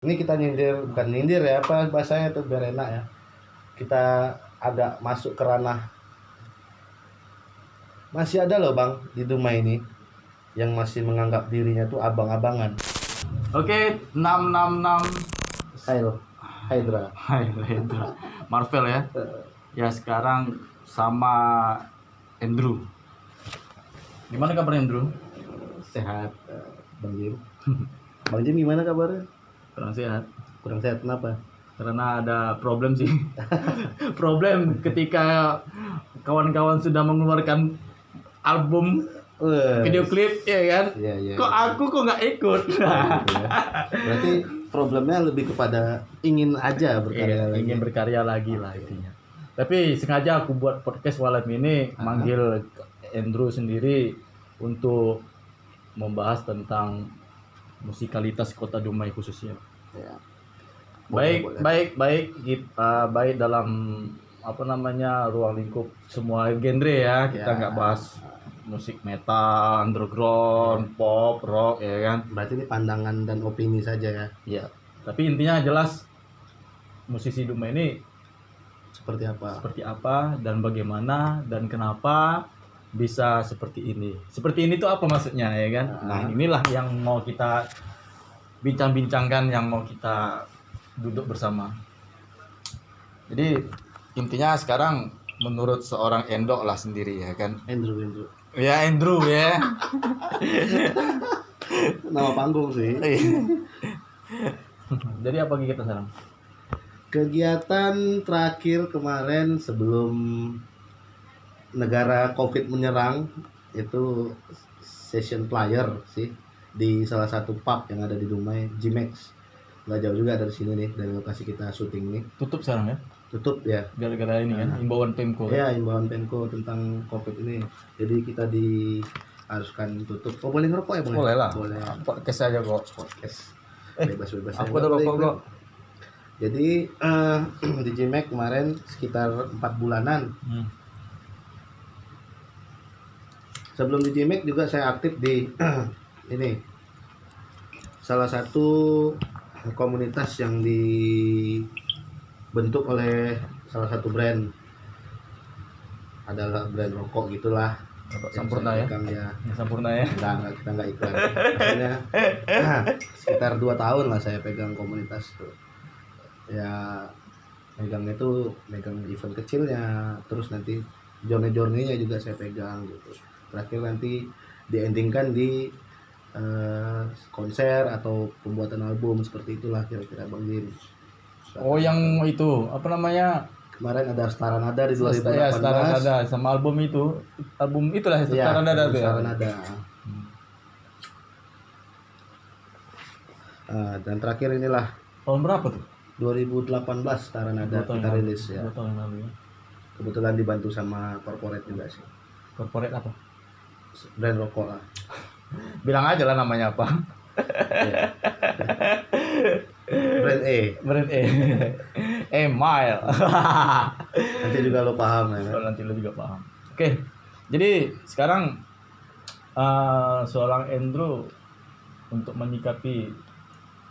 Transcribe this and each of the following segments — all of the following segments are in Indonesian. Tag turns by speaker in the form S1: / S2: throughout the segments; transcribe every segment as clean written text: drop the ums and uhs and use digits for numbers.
S1: Ini kita nyindir, bukan nyindir ya, apa bahasanya tuh biar enak ya. Kita agak masuk ke ranah, masih ada loh Bang di Dumai ini yang masih menganggap dirinya tuh abang-abangan.
S2: Oke, 666
S1: Hydra.
S2: Hydra. Marvel ya. Ya sekarang sama Andrew. Gimana kabar Andrew?
S1: Sehat, Bang Jim. Bang Jim gimana kabarnya?
S2: Kurang sehat.
S1: Kurang sehat kenapa?
S2: Karena ada problem sih. Problem ketika kawan-kawan sudah mengeluarkan album, video klip, ya kan?
S1: Iya.
S2: Kok aku nggak ikut?
S1: Gitu ya. Berarti problemnya lebih kepada ingin aja berkarya lagi.
S2: Ingin berkarya lagi lah intinya. Tapi sengaja aku buat podcast malam ini manggil Andrew sendiri untuk membahas tentang musikalitas Kota Dumai khususnya.
S1: Ya.
S2: Baik dalam ruang lingkup semua genre ya. Kita nggak bahas musik metal, underground, pop, rock ya kan.
S1: Berarti ini pandangan dan opini saja ya.
S2: Iya. Tapi intinya jelas musisi Dumai ini
S1: Seperti apa
S2: dan bagaimana dan kenapa bisa seperti ini. Seperti ini tuh apa maksudnya ya kan? Nah, inilah yang mau kita bincang-bincangkan, yang mau kita duduk bersama. Jadi intinya sekarang menurut seorang Endok lah sendiri ya kan.
S1: Andrew.
S2: Ya Andrew ya.
S1: Nama panggung sih.
S2: Jadi apa kita sekarang?
S1: Kegiatan terakhir kemarin sebelum negara COVID menyerang itu session player sih di salah satu pub yang ada di Dumai, G-Max. Nggak jauh juga dari sini nih, dari lokasi kita syuting nih.
S2: Tutup sekarang ya?
S1: Tutup ya.
S2: Gara-gara ini kan, imbauan Pemko.
S1: Ya, imbauan Pemko tentang COVID ini. Jadi kita diharuskan tutup. Oh, boleh ngerokok ya, Bang?
S2: Boleh lah.
S1: Boleh.
S2: Podcast aja kok.
S1: Podcast. Bebas-bebas.
S2: Aku udah rokok kok.
S1: Jadi di G-Max kemarin sekitar 4 bulanan. Sebelum di G-Max juga saya aktif di ini salah satu komunitas yang dibentuk oleh salah satu brand, adalah brand rokok gitulah.
S2: Sampurna ya? Sampurna ya?
S1: Enggak, kita enggak iklan. Maksudnya sekitar 2 tahun lah saya pegang komunitas tuh. Ya megangnya tuh megang event kecilnya, terus nanti journey-nya juga saya pegang gitu. Terakhir nanti di-endingkan di konser atau pembuatan album, seperti itulah kira-kira Bang Jim.
S2: Oh yang itu apa namanya?
S1: Kemarin ada Setara Nada di 2018.
S2: Ya, Setara Nada sama album itulah Setara Nada tuh ya.
S1: Setara Nada. Dan terakhir inilah
S2: tahun berapa tuh?
S1: 2018 Setara Nada kita rilis ya.
S2: 2 tahun yang lalu ya.
S1: Kebetulan dibantu sama corporate juga sih.
S2: Corporate apa?
S1: Brand rokok lah.
S2: Bilang aja lah namanya apa.
S1: Yeah. Brand E. Mile. Nanti juga lo paham ya.
S2: Nanti lo juga paham. Oke. Jadi sekarang seorang Andrew untuk menyikapi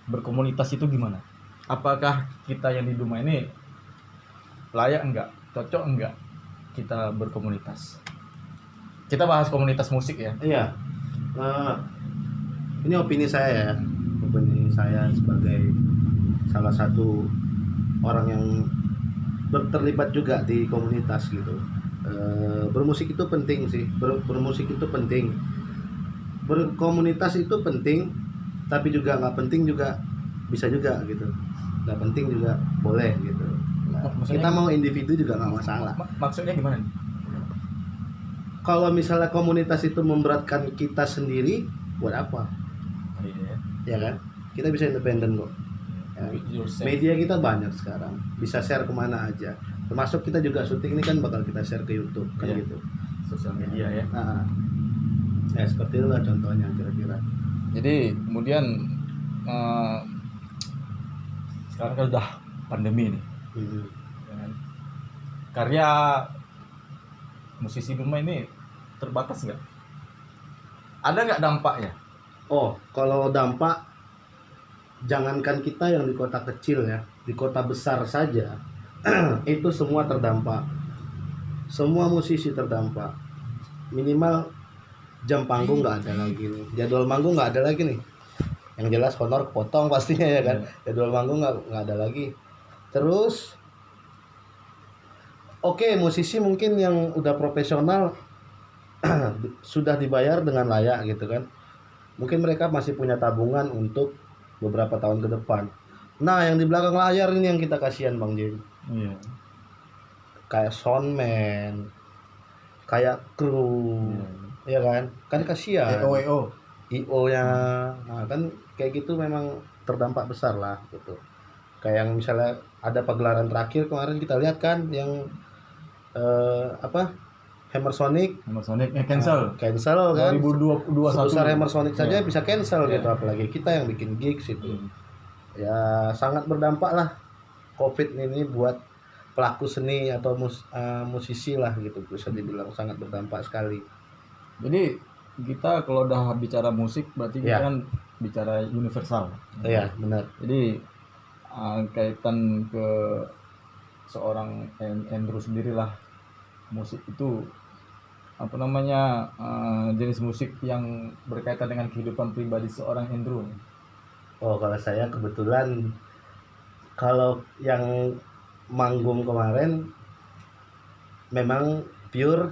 S2: berkomunitas itu gimana? Apakah kita yang di Dumai ini layak enggak? Cocok enggak kita berkomunitas? Kita bahas komunitas musik ya.
S1: Iya. Ini opini saya ya. Opini saya sebagai salah satu orang yang terlibat juga di komunitas gitu. Bermusik itu penting sih. Bermusik itu penting. Berkomunitas itu penting, tapi juga nggak penting juga bisa juga gitu. Nggak penting juga boleh gitu. Nah, kita mau individu juga nggak masalah.
S2: Maksudnya gimana?
S1: Kalau misalnya komunitas itu memberatkan kita sendiri, buat apa? Ya kan? Kita bisa independen kok. Ya. Media kita banyak sekarang, bisa share kemana aja. Termasuk kita juga syuting ini kan bakal kita share ke YouTube kan gitu.
S2: Sosial media ya.
S1: Ya seperti itulah contohnya kira-kira.
S2: Jadi kemudian sekarang kan udah pandemi nih. Karya musisi Dumai ini terbatas nggak? Ada nggak dampaknya?
S1: Oh, kalau dampak jangankan kita yang di kota kecil ya, di kota besar saja itu semua terdampak. Semua musisi terdampak. Minimal jam panggung nggak ada lagi nih, jadwal manggung nggak ada lagi nih. Yang jelas honor kepotong pastinya ya kan. Jadwal manggung nggak ada lagi. Terus oke, musisi mungkin yang udah profesional sudah dibayar dengan layak gitu kan. Mungkin mereka masih punya tabungan untuk beberapa tahun ke depan. Nah, yang di belakang layar ini yang kita kasihan Bang Jim.
S2: Iya.
S1: Kayak soundman, kayak kru, ya kan? Kan kasihan.
S2: EO.
S1: IO-nya, nah kan kayak gitu memang terdampak besar lah gitu. Kayak yang misalnya ada pagelaran terakhir kemarin kita lihat kan yang Hammer Sonic
S2: cancel.
S1: cancel kan.
S2: 2021.
S1: Sebesar Hammer Sonic saja
S2: Iya.
S1: bisa cancel
S2: Iya.
S1: gitu, apalagi kita yang bikin gigs itu. Ya sangat berdampak lah COVID ini buat pelaku seni atau musisi lah gitu, bisa dibilang sangat berdampak sekali.
S2: Jadi kita kalau udah bicara musik berarti
S1: Iya.
S2: kita kan bicara universal.
S1: Iya, benar.
S2: Jadi kaitan ke seorang Andrew sendirilah, musik itu apa namanya, jenis musik yang berkaitan dengan kehidupan pribadi seorang Andrew.
S1: Oh, kalau saya kebetulan kalau yang manggung kemarin memang pure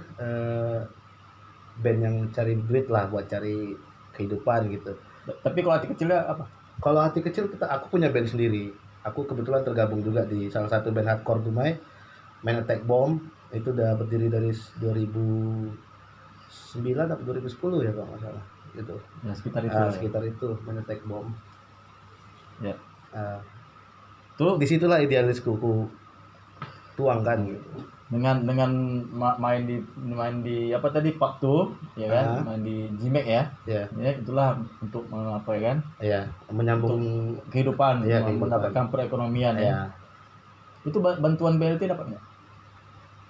S1: band yang cari duit lah, buat cari kehidupan gitu.
S2: Tapi kalau hati kecilnya apa?
S1: Kalau hati kecil aku punya band sendiri. Aku kebetulan tergabung juga di salah satu band hardcore Dumai, Man Attack Bomb. Itu udah berdiri dari 2009 atau 2010 ya kalau nggak salah gitu.
S2: Ya sekitar itu.
S1: Sekitar itu Man Attack Bomb.
S2: Ya.
S1: Tuh disitulah idealisku ku tuangkan gitu.
S2: Dengan main di apa tadi Pak tuh ya kan, main di Jimek ya.
S1: Ya.
S2: Ya itulah untuk apa ya kan?
S1: Ya, menyambung
S2: kehidupan,
S1: ya,
S2: mendapatkan perekonomian ya. Itu bantuan BLT dapat nggak?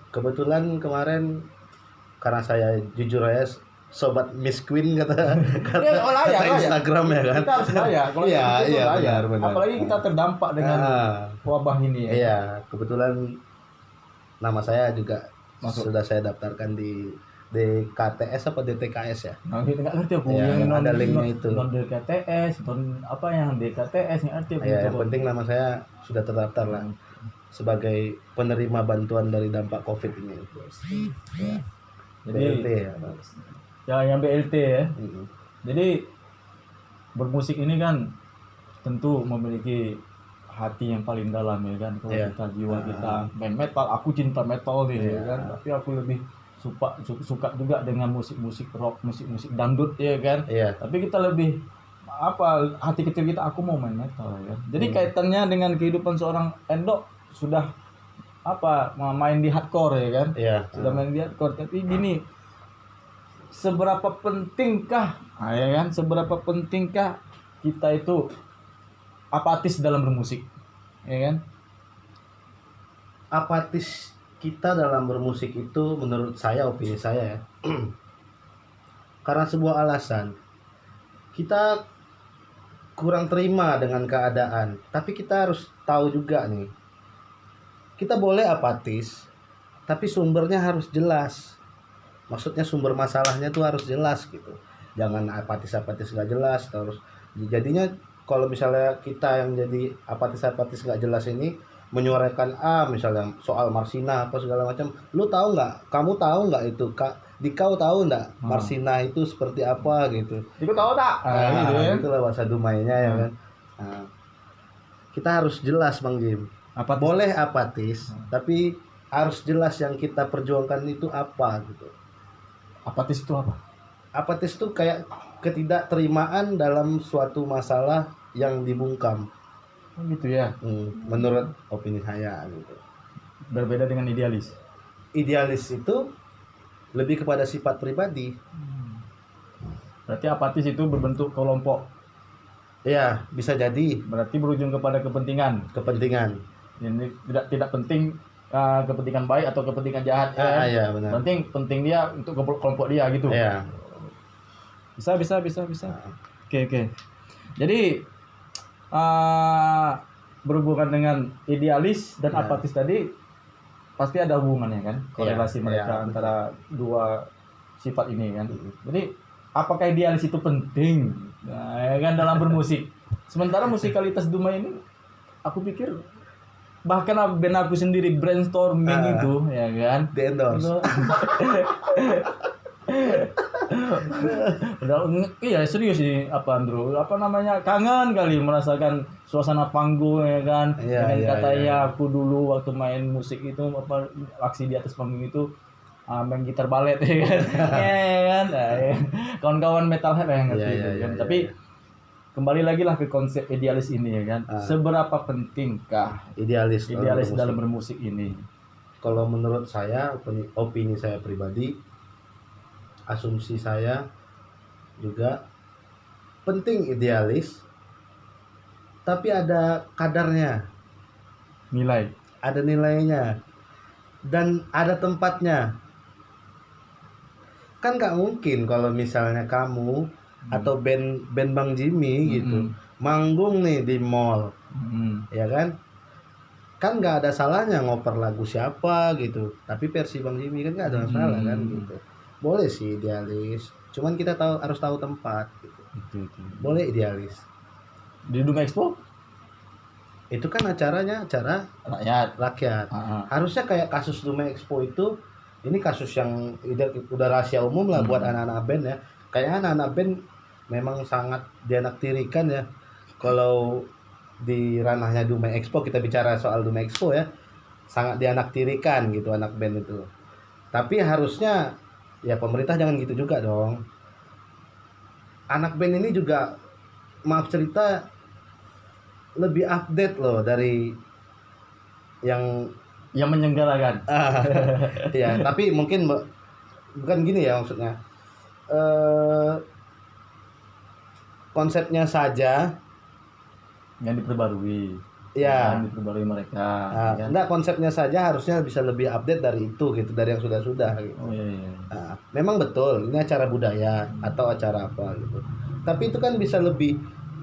S1: Kebetulan kemarin karena saya jujur aja sobat Miss Queen kata Instagram ya kan.
S2: Kita harus layak. Kalau
S1: iya, benar.
S2: Apalagi kita terdampak dengan wabah ini ya.
S1: Iya, kebetulan nama saya juga sudah saya daftarkan di DKTS apa DTKS ya?
S2: Nah, kita nggak ngerti aku.
S1: Ya,
S2: yang
S1: ada linknya itu.
S2: Non DKTS, non apa yang DKTS yang arti.
S1: Ya, yang penting nama saya sudah terdaftar lah sebagai penerima bantuan dari dampak COVID ini. Ya.
S2: Jadi
S1: BLT ya.
S2: Yang BLT ya. Jadi bermusik ini kan tentu memiliki hati yang paling dalam ya kan. Kalau kita jiwa kita main metal, aku cinta metal nih ya kan. Tapi aku lebih suka juga dengan musik-musik rock, musik-musik dangdut ya kan. Tapi kita lebih hati kecil kita, aku mau main metal ya kan. Jadi kaitannya dengan kehidupan seorang Endo sudah main di hardcore ya kan. Sudah main di hardcore, tapi gini, seberapa pentingkah ya kan, seberapa pentingkah kita itu apatis dalam bermusik ya kan?
S1: Apatis kita dalam bermusik itu menurut saya, opini saya ya, karena sebuah alasan. Kita kurang terima dengan keadaan, tapi kita harus tahu juga nih, kita boleh apatis tapi sumbernya harus jelas. Maksudnya sumber masalahnya tuh harus jelas gitu. Jangan apatis gak jelas terus. Jadinya kalau misalnya kita yang jadi apatis gak jelas ini menyuarakan misalnya soal Marsina apa segala macam, kamu tahu nggak itu Dikau tahu nggak Marsina itu seperti apa gitu.
S2: Dikau tahu tak?
S1: Itulah bahasa Dumainya ya kan. Kita harus jelas Bang Jim. Boleh apatis, tapi harus jelas yang kita perjuangkan itu apa gitu.
S2: Apatis itu apa?
S1: Apatis itu kayak ketidakterimaan dalam suatu masalah yang dibungkam.
S2: Gitu ya.
S1: Menurut opini saya gitu.
S2: Berbeda dengan idealis.
S1: Idealis itu lebih kepada sifat pribadi.
S2: Berarti apatis itu berbentuk kelompok.
S1: Ya, bisa jadi.
S2: Berarti berujung kepada kepentingan. Ini tidak penting kepentingan baik atau kepentingan jahat ya.
S1: Iya, benar.
S2: Penting dia untuk kelompok dia gitu.
S1: Iya.
S2: Bisa. Oke. Jadi berhubungan dengan idealis dan
S1: Ya.
S2: apatis tadi pasti ada hubungannya kan, korelasi
S1: Iya,
S2: mereka
S1: iya.
S2: antara dua sifat ini kan. Jadi apakah idealis itu penting? Nah, ya kan dalam bermusik. Sementara musikalitas Dumai ini aku pikir bahkan band aku sendiri brainstorming itu ya kan.
S1: Di endorse.
S2: Itu- Udah, iya serius sih apa Andrew apa namanya kangen kali merasakan suasana panggung ya kan
S1: Iya,
S2: dengan
S1: iya,
S2: katanya
S1: iya.
S2: aku dulu waktu main musik itu apa aksi di atas panggung itu main gitar balet ya kan ya kan. Nah, ya. Kawan-kawan metalhead lah yang ngerti
S1: Iya,
S2: itu
S1: iya,
S2: kan
S1: iya,
S2: tapi
S1: iya.
S2: kembali lagi lah ke konsep idealis ini ya kan seberapa pentingkah
S1: Idealis
S2: idealis dalam
S1: bermusik.
S2: bermusik ini.
S1: Kalau menurut saya, opini saya pribadi, asumsi saya juga penting idealis, tapi ada kadarnya,
S2: Nilai
S1: ada nilainya, dan ada tempatnya. Kan nggak mungkin kalau misalnya kamu atau band Bang Jimmy gitu manggung nih di mall, ya kan nggak ada salahnya ngoper lagu siapa gitu, tapi versi Bang Jimmy kan nggak ada masalah kan gitu. Boleh sih idealis, cuman kita harus tahu tempat gitu.
S2: itu.
S1: Boleh idealis,
S2: Di Dumai Expo
S1: itu kan acaranya acara
S2: rakyat.
S1: rakyat.
S2: Ah, ah.
S1: Harusnya kayak kasus Dumai Expo itu, ini kasus yang udah rahasia umum lah buat anak-anak band ya. Kayaknya anak-anak band memang sangat dianaktirikan ya. Kalau di ranahnya Dumai Expo, kita bicara soal Dumai Expo ya, sangat dianaktirikan gitu anak band itu. Tapi harusnya ya pemerintah jangan gitu juga dong. Anak band ini juga, maaf cerita, lebih update loh dari yang
S2: Yang menyelenggarakan.
S1: ya, tapi mungkin bukan gini ya maksudnya. Konsepnya saja
S2: Yang diperbarui.
S1: ya.
S2: Yang diperbarui mereka. Ya.
S1: Enggak, konsepnya saja harusnya bisa lebih update dari itu gitu, dari yang sudah-sudah gitu.
S2: Oh iya, iya.
S1: Memang betul ini acara budaya atau acara apa gitu. Tapi itu kan bisa lebih,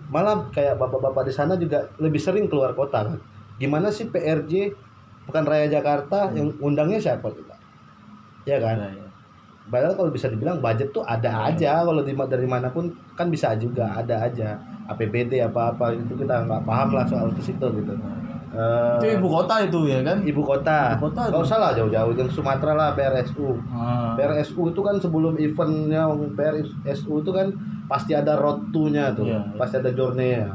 S1: malah kayak bapak-bapak di sana juga lebih sering keluar kota kan. Gimana sih PRJ Pekan Raya Jakarta yang undangnya siapa kita? Ya kan?
S2: Iya, iya.
S1: Padahal kalau bisa dibilang budget tuh ada aja, kalau dari manapun kan bisa juga ada aja. APBD apa-apa itu kita nggak paham lah soal ke situ gitu.
S2: Itu ibu kota itu ya kan?
S1: Ibu kota.
S2: Ibu kota
S1: Nggak
S2: itu.
S1: usah lah jauh-jauh, yang Sumatera lah, PRSU. PRSU itu kan sebelum eventnya PRSU itu kan pasti ada road to-nya tuh,
S2: Iya, iya.
S1: pasti ada journey-nya,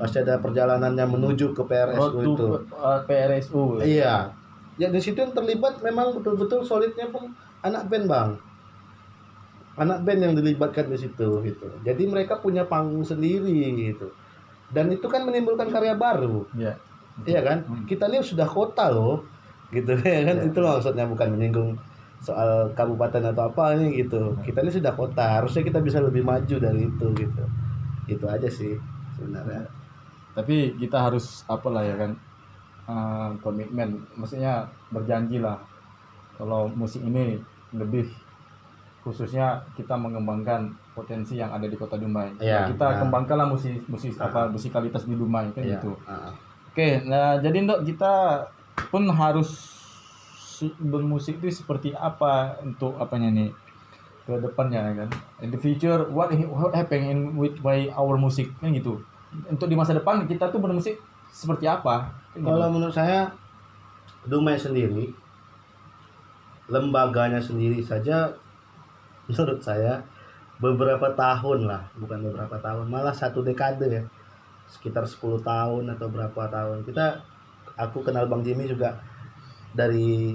S1: pasti ada perjalanannya menuju ke PRSU
S2: Road to
S1: itu.
S2: PRSU.
S1: Iya. Ya di situ yang terlibat memang betul-betul solidnya pun anak band bang. Anak band yang dilibatkan di situ gitu. Jadi mereka punya panggung sendiri gitu. Dan itu kan menimbulkan karya baru.
S2: Iya.
S1: Iya kan? Kita ini sudah kota loh. Gitu ya kan? Itu loh maksudnya, bukan menyinggung soal kabupaten atau apa ini gitu. Kita ini sudah kota, harusnya kita bisa lebih maju dari itu gitu. Itu aja sih sebenarnya.
S2: Tapi kita harus apalah ya kan? Komitmen, maksudnya berjanji lah kalau musik ini lebih khususnya kita mengembangkan potensi yang ada di Kota Dumai.
S1: Iya,
S2: Kita kembangkanlah musikalitas di Dumai kan
S1: Iya.
S2: gitu. Oke, nah jadi Ndok, kita pun harus bermusik itu seperti apa untuk apanya nih ke depannya kan. In the future what happening with our music kan gitu. Untuk di masa depan kita tuh bermusik seperti apa? Kan gitu.
S1: Kalau menurut saya Dumai sendiri, lembaganya sendiri saja menurut saya beberapa tahun lah, bukan beberapa tahun, malah satu dekade ya, sekitar 10 tahun atau berapa tahun. Aku kenal Bang Jimmy juga dari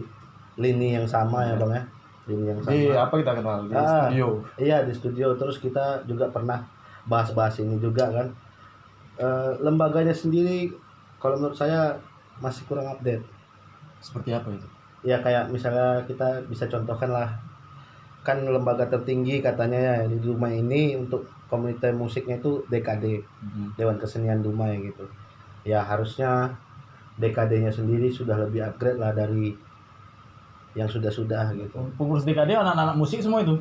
S1: lini yang sama ya Bang ya, lini yang sama.
S2: Di apa kita kenal di studio.
S1: Iya, di studio. Terus kita juga pernah bahas-bahas ini juga kan. Lembaganya sendiri kalau menurut saya masih kurang update.
S2: Seperti apa itu?
S1: Ya kayak misalnya kita bisa contohkan lah, kan lembaga tertinggi katanya ya di Dumai ini untuk komunitas musiknya itu DKD, Dewan Kesenian Dumai gitu. Ya harusnya DKD-nya sendiri sudah lebih upgrade lah dari yang sudah-sudah gitu.
S2: Pengurus DKD anak-anak musik semua itu.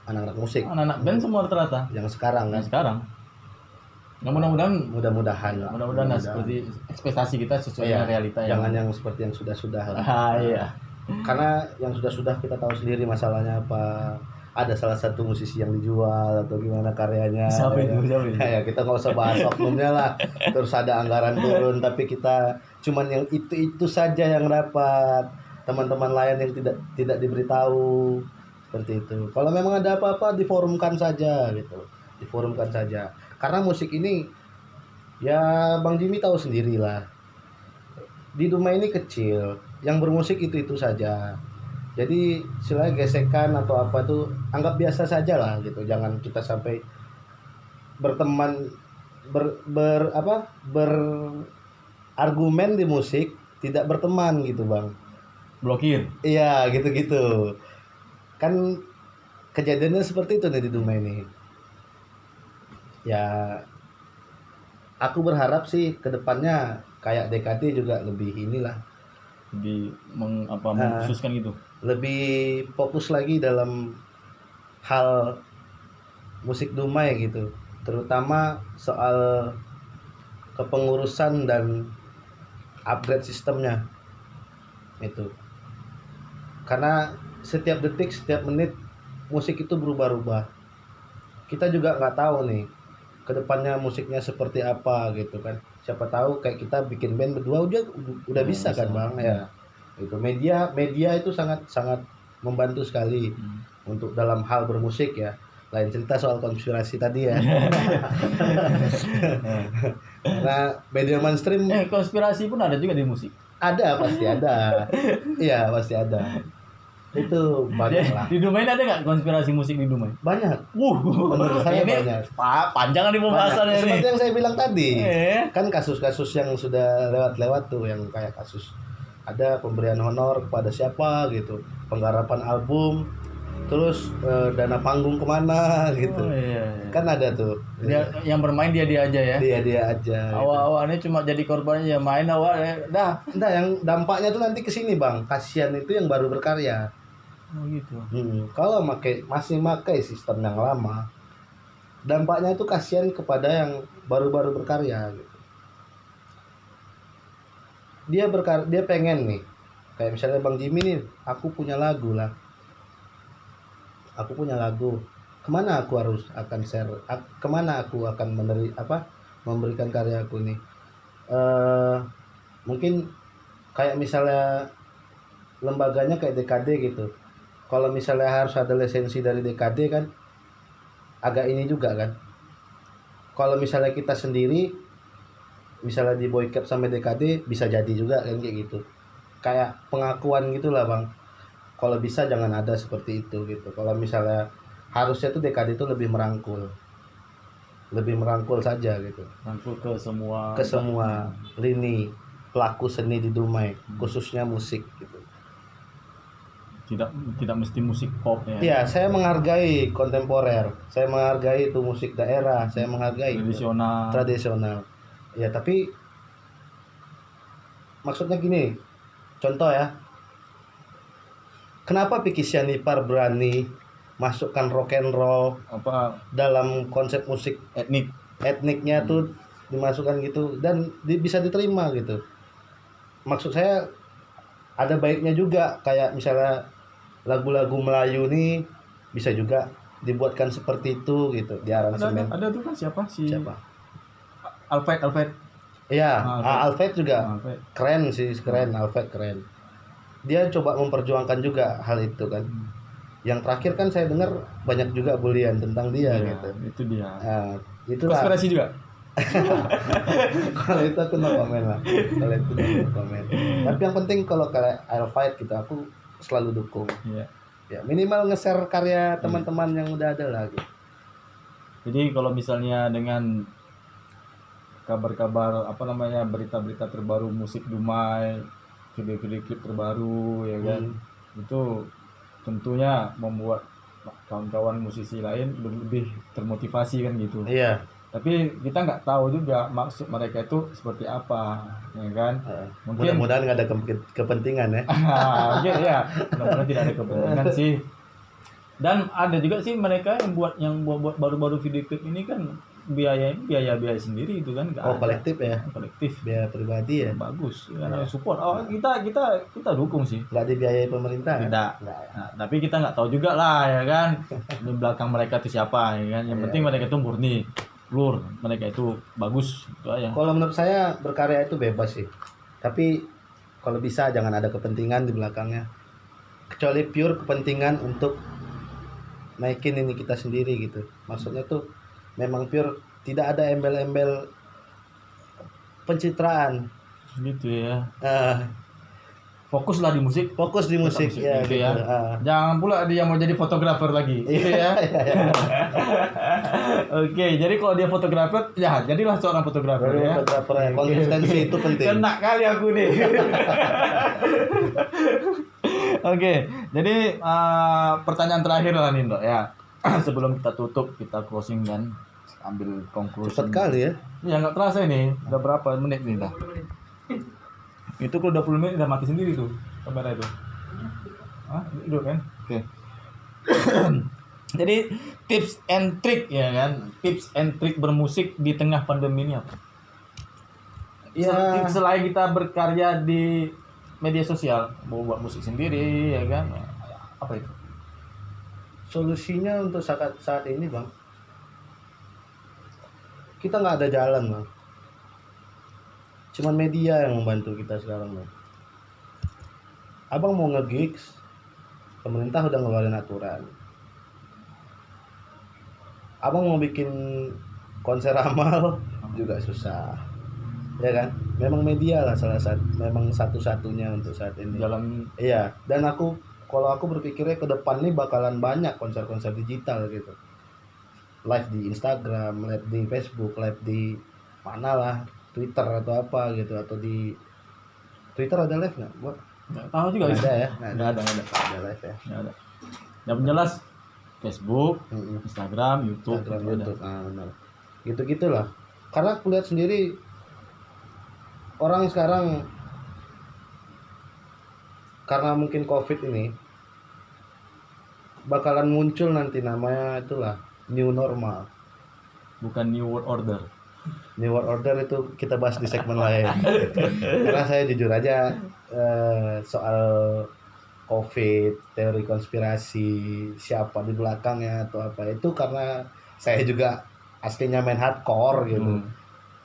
S1: Anak-anak musik,
S2: Anak-anak band semua rata-rata.
S1: yang sekarang kan.
S2: Nah, sekarang. Nah, mudah-mudahan
S1: mudah-mudahan lah.
S2: mudah-mudahan seperti ekspektasi kita sesuai
S1: Iya,
S2: dengan realita ya.
S1: jangan yang seperti yang sudah-sudah lah.
S2: Iya.
S1: Karena yang sudah-sudah kita tahu sendiri masalahnya apa. Ada salah satu musisi yang dijual atau gimana karyanya.
S2: Siapa itu?
S1: Ya kita nggak usah bahas oknumnya lah. Terus ada anggaran turun, tapi kita cuman yang itu saja yang dapat. Teman-teman lain yang tidak diberitahu seperti itu. Kalau memang ada apa-apa diforumkan saja gitu. Diforumkan saja. Karena musik ini ya Bang Jimmy tahu sendiri lah. Di Dumai ini kecil, yang bermusik itu saja. Jadi istilahnya gesekan atau apa tuh anggap biasa saja lah gitu. Jangan kita sampai berteman berargumen di musik tidak berteman gitu Bang.
S2: Blokir.
S1: Iya gitu-gitu. Kan kejadiannya seperti itu nih di Dumai ini. Ya aku berharap sih kedepannya kayak DKD juga lebih inilah,
S2: Mengkhususkan gitu.
S1: lebih fokus lagi dalam hal musik Dumai gitu, terutama soal kepengurusan dan upgrade sistemnya itu. Karena setiap detik, setiap menit musik itu berubah-ubah. Kita juga nggak tahu nih kedepannya musiknya seperti apa gitu kan. Siapa tahu kayak kita bikin band berdua udah bisa kan Bang ya. Itu media itu sangat membantu sekali untuk dalam hal bermusik ya. Lain cerita soal konspirasi tadi ya. Nah media mainstream
S2: konspirasi pun ada juga di musik.
S1: ada, pasti ada. Iya pasti ada. Itu banyak lah.
S2: Di Dumai ada nggak konspirasi musik di Dumai?
S1: Banyak.
S2: Menurut
S1: saya
S2: ini
S1: banyak.
S2: Panjang nih pembahasannya ini.
S1: Seperti yang saya bilang tadi, kan kasus-kasus yang sudah lewat-lewat tuh, yang kayak kasus ada pemberian honor kepada siapa gitu, penggarapan album, terus dana panggung kemana gitu. Kan ada tuh.
S2: Dia yang bermain dia aja ya.
S1: Dia aja.
S2: Awak-awaknya cuma jadi korbannya ya, main awak dah.
S1: Nah, yang dampaknya tuh nanti ke sini Bang. Kasihan itu yang baru berkarya.
S2: Oh gitu.
S1: Kalau masih pakai sistem yang lama, dampaknya itu kasihan kepada yang baru-baru berkarya gitu. Dia pengen nih, kayak misalnya Bang Jimmy nih, aku punya lagu, kemana aku akan share, kemana aku akan memberikan karya aku nih. Mungkin kayak misalnya lembaganya kayak DKD gitu. Kalau misalnya harus ada lisensi dari DKD kan agak ini juga kan. Kalau misalnya kita sendiri misalnya di boycott sama DKD bisa jadi juga kan kayak gitu. Kayak pengakuan gitulah Bang. Kalau bisa jangan ada seperti itu gitu. Kalau misalnya harusnya tuh DKD itu lebih merangkul saja gitu.
S2: Merangkul ke semua
S1: lini pelaku seni di Dumai, khususnya musik gitu.
S2: Tidak mesti musik pop ya.
S1: Iya, saya menghargai kontemporer, saya menghargai itu musik daerah, saya menghargai tradisional. Ya, tapi maksudnya gini, contoh ya. Kenapa Piki Sianipar berani masukkan rock and roll dalam konsep musik etniknya tuh dimasukkan gitu dan bisa diterima gitu. Maksud saya ada baiknya juga, kayak misalnya lagu-lagu Melayu nih bisa juga dibuatkan seperti itu gitu di aransemen.
S2: Ada tuh kan siapa? Alfred.
S1: Iya, Alfred juga keren sih, Alfred keren. Dia coba memperjuangkan juga hal itu kan. Yang terakhir kan saya dengar banyak juga bulian tentang dia gitu.
S2: Itu dia.
S1: Nah, itu
S2: konspirasi juga.
S1: Kalau itu aku no komen lah. Tapi yang penting kalau kayak Alfred gitu aku selalu dukung.
S2: Iya.
S1: Ya minimal nge-share karya teman-teman yang udah ada lah gitu.
S2: Jadi kalau misalnya dengan kabar-kabar berita-berita terbaru musik Dumai, video-video klip terbaru ya kan, itu tentunya membuat kawan-kawan musisi lain lebih termotivasi kan gitu.
S1: Iya.
S2: Tapi kita nggak tahu juga maksud mereka itu seperti apa, ya kan?
S1: Mungkin mudah-mudahan nggak ada kepentingan ya.
S2: Mungkin ya, mudah-mudahan tidak ada kepentingan sih. Dan ada juga sih mereka yang buat baru-baru video klip ini kan biaya sendiri itu kan, nggak
S1: Oh,
S2: ada.
S1: kolektif ya,
S2: Kolektif.
S1: biaya pribadi ya,
S2: Bagus kan,
S1: Iya.
S2: support. Oh, kita dukung sih.
S1: nggak dibiayai pemerintah kan?
S2: Tidak.
S1: Nggak ya?
S2: Nah, tapi kita nggak tahu juga lah ya kan, di belakang mereka itu siapa ya kan. Yang
S1: Iya,
S2: penting
S1: iya.
S2: mereka itu murni, pure, mereka itu bagus itu aja.
S1: Kalau menurut saya berkarya itu bebas sih, tapi kalau bisa jangan ada kepentingan di belakangnya, kecuali pure kepentingan untuk naikin ini kita sendiri gitu. Maksudnya tuh memang pure, tidak ada embel-embel pencitraan.
S2: Gitu ya.
S1: Eh,
S2: Fokuslah di musik.
S1: fokus di musik
S2: Musik
S1: ya
S2: gitu
S1: gitu.
S2: ya. Jangan pula dia mau jadi fotografer lagi. Gitu
S1: Iya,
S2: ya.
S1: iya, iya.
S2: Oke, jadi kalau dia fotografer, ya jadilah seorang fotografer
S1: Baru
S2: ya.
S1: fotografer ya. Konsistensi itu penting.
S2: Kena kali aku nih. Oke, jadi pertanyaan terakhir lah Nindo ya. Sebelum kita tutup, kita closing kan, ambil konklusi.
S1: Cepat kali ya.
S2: Ya nggak terasa ini, udah berapa menit nih dah? Itu kalau 20 menit udah mati sendiri tuh kamera itu. Ah, itu kan? Oke. Jadi tips and trick ya kan, tips and trick bermusik di tengah pandemi ini apa?
S1: Ya,
S2: Selain kita berkarya di media sosial, mau buat musik sendiri ya kan, apa itu?
S1: solusinya untuk saat ini bang, kita nggak ada jalan bang, cuman media yang membantu kita sekarang bang. Abang mau nge-gigs, pemerintah udah ngeluarin aturan. Abang mau bikin konser amal juga susah, ya kan? Memang media lah memang satu-satunya untuk saat ini.
S2: Jalan
S1: Iya, dan kalau aku berpikirnya ke depan nih bakalan banyak konser-konser digital gitu. Live di Instagram, live di Facebook, live di mana lah, Twitter atau apa gitu, atau di Twitter ada live nggak? Buat
S2: nggak tahu juga.
S1: nggak ada ya?
S2: Nggak ada.
S1: Ada live ya.
S2: Nggak ada. Yang jelas Facebook,
S1: Mm-mm.
S2: Instagram, YouTube,
S1: Instagram,
S2: itu ada.
S1: YouTube, benar. Gitu-gitulah. Karena aku lihat sendiri orang sekarang, karena mungkin COVID ini bakalan muncul nanti namanya itulah new normal.
S2: Bukan New World Order.
S1: New World Order itu kita bahas di segmen lain. Karena saya jujur aja soal COVID, teori konspirasi, siapa di belakangnya atau apa, itu karena saya juga aslinya main hardcore gitu.
S2: Hmm.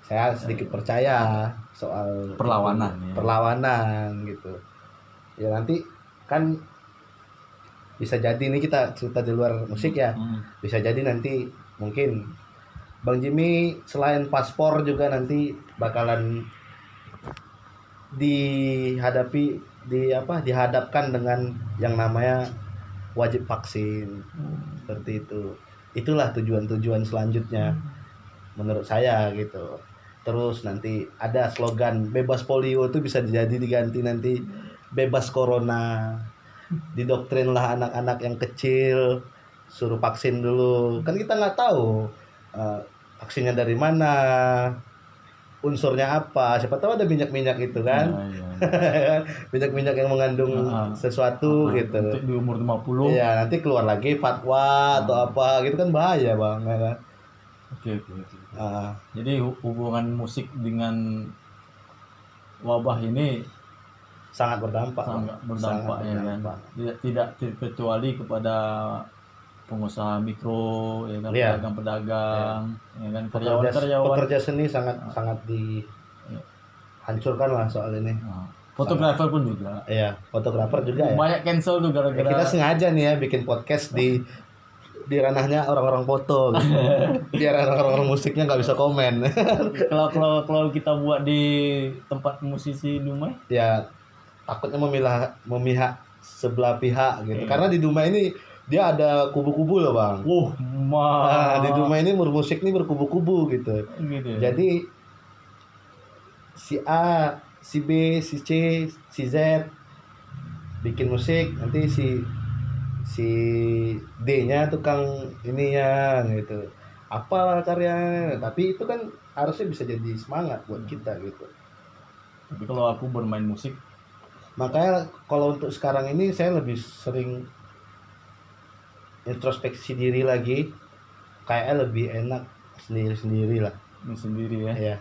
S1: Saya sedikit percaya soal
S2: Perlawanan,
S1: itu,
S2: ya.
S1: perlawanan gitu. Ya nanti kan bisa jadi nih, kita cerita di luar musik ya.
S2: Hmm.
S1: Bisa jadi nanti mungkin Bang Jimmy selain paspor juga nanti bakalan dihadapkan dengan yang namanya wajib vaksin, seperti itu. Itulah tujuan-tujuan selanjutnya menurut saya gitu. Terus nanti ada slogan bebas polio itu bisa diganti nanti bebas corona. Didoktrinlah anak-anak yang kecil, suruh vaksin dulu. Kan kita nggak tahu vaksinnya dari mana, unsurnya apa. Siapa tahu ada minyak-minyak itu kan.
S2: Ya.
S1: Minyak-minyak yang mengandung sesuatu gitu.
S2: Untuk di umur 50.
S1: Iya, nanti keluar lagi fatwa atau apa gitu kan, bahaya bang ya kan.
S2: Oke. Jadi hubungan musik dengan wabah ini
S1: Sangat berdampak.
S2: sangat berdampak ya kan.
S1: berdampak.
S2: Tidak terkecuali kepada pengusaha mikro ya kan,
S1: Iya.
S2: pedagang-pedagang ya kan,
S1: Pekerja,
S2: karyawan.
S1: pekerja seni sangat dihancurkan lah soal ini.
S2: Nah, fotografer pun juga.
S1: Iya, fotografer juga ya.
S2: Banyak cancel tuh
S1: Ya,
S2: gara-gara
S1: kita sengaja nih ya bikin podcast di ranahnya orang-orang foto gitu. Biar orang-orang musiknya nggak bisa komen.
S2: kalau kita buat di tempat musisi Dumai.
S1: Ya takutnya memihak sebelah pihak gitu.
S2: Iya.
S1: Karena di Dumai ini dia ada kubu-kubu loh bang. Nah, di Dumai ini bermusik nih berkubu-kubu gitu.
S2: Gitu ya.
S1: Jadi si A, si B, si C, si Z bikin musik, nanti si D-nya tukang ininya gitu. Apalah karyanya, tapi itu kan harusnya bisa jadi semangat buat kita gitu.
S2: Tapi kalau aku bermain musik,
S1: Makanya kalau untuk sekarang ini saya lebih sering introspeksi diri lagi, kayaknya lebih enak sendiri lah.
S2: Sendiri ya.
S1: Ya,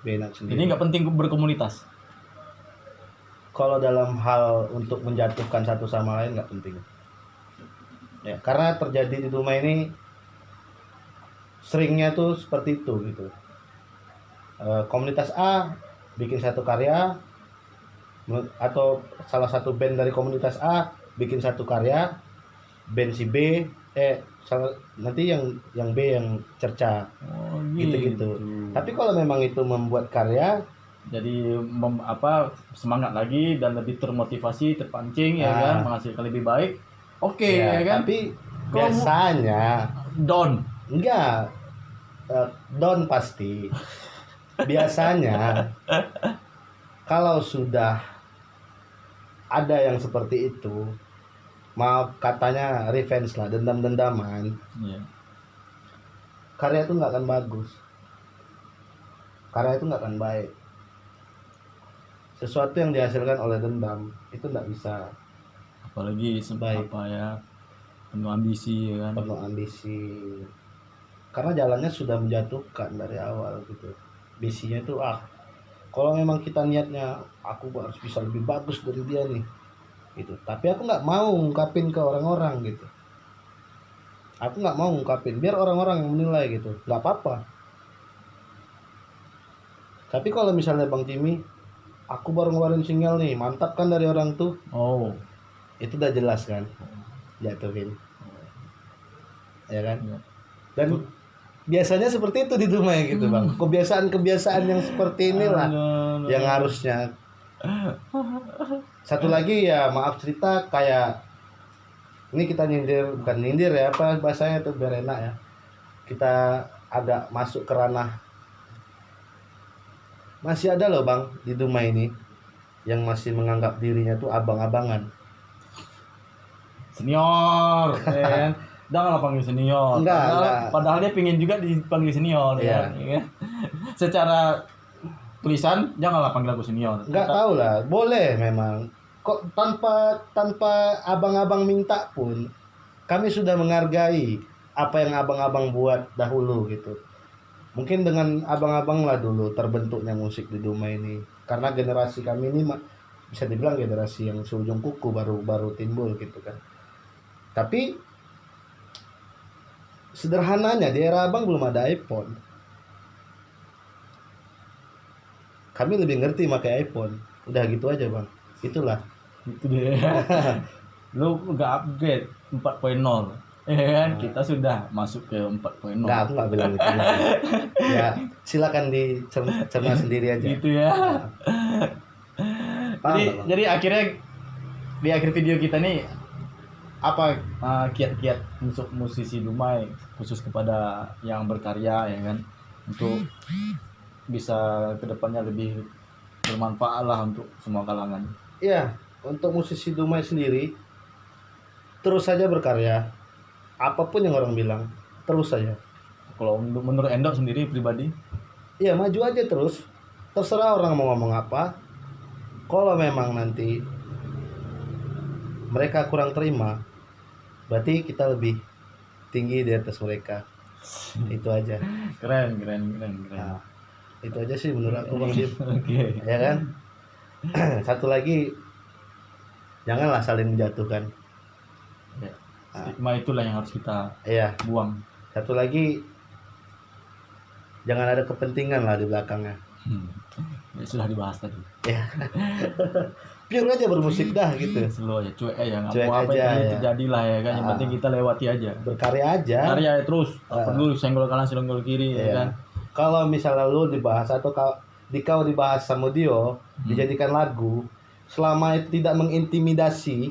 S1: benak
S2: Jadi
S1: sendiri.
S2: nggak penting berkomunitas.
S1: Kalau dalam hal untuk menjatuhkan satu sama lain nggak penting. Ya, karena terjadi di rumah ini seringnya tuh seperti itu gitu. Komunitas A bikin satu karya, atau salah satu band dari komunitas A bikin satu karya, band si B nanti yang B yang cerca,
S2: Oh,
S1: gitu-gitu. Tapi kalau memang itu membuat karya,
S2: jadi semangat lagi dan lebih termotivasi, terpancing ya kan, menghasilkan lebih baik. Oke ya kan.
S1: Tapi
S2: Kalau
S1: biasanya
S2: down.
S1: enggak, down pasti. Biasanya kalau sudah ada yang seperti itu, maaf katanya revenge lah, dendam-dendaman,
S2: Iya.
S1: karya itu nggak akan bagus, karya itu nggak akan baik. Sesuatu yang dihasilkan oleh dendam itu nggak bisa
S2: Apalagi
S1: Baik.
S2: penuh ambisi ya kan.
S1: penuh ambisi, karena jalannya sudah menjatuhkan dari awal gitu. Visinya itu kalau memang kita niatnya aku harus bisa lebih bagus dari dia nih gitu, tapi aku nggak mau ungkapin ke orang-orang gitu, aku nggak mau ungkapin biar orang-orang yang menilai gitu, nggak apa-apa. Tapi kalau misalnya Bang Jimmy, aku baru ngeluarin single nih, mantap kan dari orang tuh,
S2: Oh.
S1: itu udah jelas kan jatuhin, ya kan.
S2: Iya.
S1: Dan biasanya seperti itu di rumah ya gitu Bang, kebiasaan-kebiasaan yang seperti inilah yang harusnya. Satu lagi ya, maaf cerita, kayak ini kita bukan nyindir ya, apa bahasanya tuh biar enak ya, kita agak masuk ke ranah, masih ada loh Bang di rumah ini yang masih menganggap dirinya tuh abang-abangan.
S2: Senior ya kan. Janganlah panggil senior.
S1: Enggak.
S2: Padahal dia pingin juga dipanggil senior
S1: Iya.
S2: ya kan. Secara tulisan janganlah panggil aku senior.
S1: Nggak tahu lah, boleh memang. Kok tanpa abang-abang minta pun kami sudah menghargai apa yang abang-abang buat dahulu gitu. Mungkin dengan abang-abang lah dulu terbentuknya musik di rumah ini. Karena generasi kami ini bisa dibilang generasi yang seujung kuku, baru timbul gitu kan. Tapi sederhananya di era abang belum ada iPhone. Kami lebih ngerti pakai iPhone. Udah gitu aja Bang. Itulah.
S2: Itu dia. Lu nggak upgrade 4.0. Kan kita sudah masuk ke 4.0.
S1: Enggak, aku nggak bilang itu. Ya, silakan dicerna sendiri aja.
S2: Gitu ya.
S1: Paham,
S2: Jadi akhirnya di akhir video kita nih apa kiat-kiat untuk musisi Dumai, khusus kepada yang berkarya ya kan, untuk bisa kedepannya lebih bermanfaat lah untuk semua kalangan.
S1: Iya, untuk musisi Dumai sendiri terus saja berkarya. Apapun yang orang bilang, terus saja.
S2: Kalau menurut Endok sendiri pribadi,
S1: Iya, maju aja terus. Terserah orang mau ngomong apa. Kalau memang nanti mereka kurang terima, berarti kita lebih tinggi di atas mereka. Itu aja.
S2: keren.
S1: Nah, itu aja sih menurut aku Bang Jim.
S2: Oke.
S1: Ya kan? Satu lagi, janganlah saling menjatuhkan.
S2: Ya, stigma itulah yang harus kita
S1: Iya.
S2: buang.
S1: Satu lagi, jangan ada kepentingan lah di belakangnya.
S2: Ya, sudah dibahas tadi.
S1: Ya. Pure aja bermusik dah gitu.
S2: Slow aja, cuek aja, nggak
S1: Cuek
S2: mau apa
S1: aja,
S2: yang
S1: ya.
S2: terjadi lah ya kan. Yang penting kita lewati aja.
S1: Berkarya aja.
S2: Karya terus, tak perlu senggol kanan senggol kiri ya
S1: Iya.
S2: kan.
S1: Kalau misalnya lu dibahas atau kau dibahas sama dia, dijadikan lagu, selama itu tidak mengintimidasi,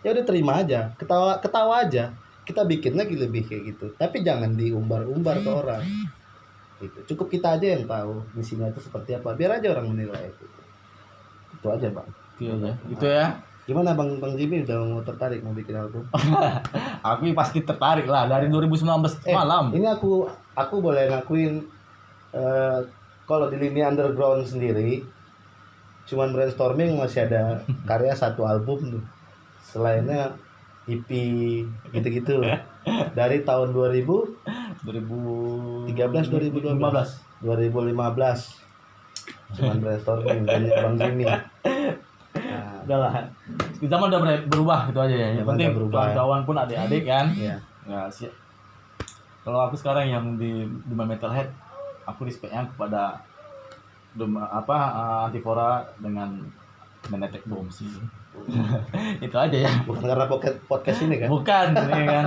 S1: ya udah terima aja, ketawa aja. Kita bikin lagi lebih kayak gitu. Tapi jangan diumbar-umbar ke orang. Gitu. Cukup kita aja yang tahu misinya itu seperti apa. Biar aja orang menilai itu. Itu aja, Bang.
S2: Itu aja. Itu ya.
S1: Gimana Bang Jimmy udah mau tertarik mau bikin album?
S2: Aku pasti tertarik lah dari 2019 malam.
S1: Ini aku boleh ngakuin, kalau di lini underground sendiri cuman brainstorming masih ada karya satu album tuh. Selainnya EP gitu-gitu. Dari tahun 2000
S2: 2013
S1: 2012. 2015. Cuman brainstorming banyak Bang Jimmy. Nah,
S2: Udah lah. Zaman udah berubah gitu aja ya. Yang
S1: Zaman
S2: penting
S1: udah berubah, ya.
S2: kawan-kawan pun adik-adik kan.
S1: ya.
S2: Ya, kalau aku sekarang yang di Duma Metalhead, aku respectnya kepada Antivora dengan Menetek Bom sih. Itu aja ya.
S1: Bukan karena podcast ini kan?
S2: Bukan, ya kan.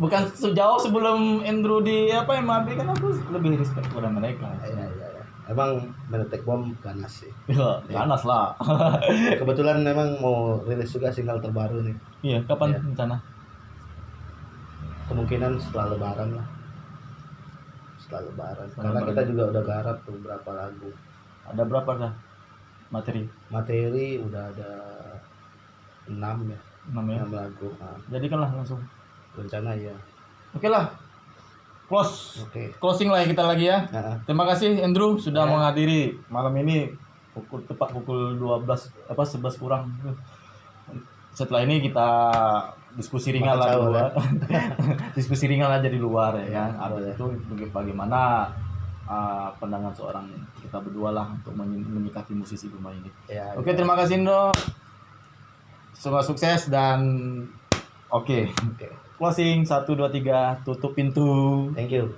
S2: Bukan sejauh sebelum Andrew di MAB kan aku lebih respect kepada mereka.
S1: Iya. Emang Menetek Bom ganas sih.
S2: Ya, ganas lah.
S1: Kebetulan memang mau rilis juga single terbaru nih.
S2: Iya, kapan
S1: Iya.
S2: rencana?
S1: Kemungkinan setelah Lebaran lah. Setelah Lebaran. Karena
S2: Lebaran.
S1: kita juga udah garap tuh beberapa lagu.
S2: Ada berapa dah materi?
S1: Materi udah ada 6 ya.
S2: 6 ya.
S1: 6 lagu. Nah,
S2: Jadikanlah langsung.
S1: rencana ya.
S2: Oke lah.
S1: Oke.
S2: Closing lah kita lagi ya.
S1: Nah,
S2: Terima kasih Andrew sudah
S1: Ya.
S2: menghadiri malam ini tepat pukul 11 kurang. Setelah ini kita diskusi ringan lah
S1: Makan
S2: di
S1: sahur,
S2: luar. Diskusi ringan aja di luar ya kan.
S1: Ya,
S2: Ada
S1: boleh.
S2: itu bagaimana pandangan seorang kita berdua lah untuk menyikapi musisi Duma ini.
S1: ya.
S2: Oke, terima kasih Indro. Semoga sukses dan oke.
S1: Oke.
S2: Closing 1 2 3 tutup pintu.
S1: Thank you.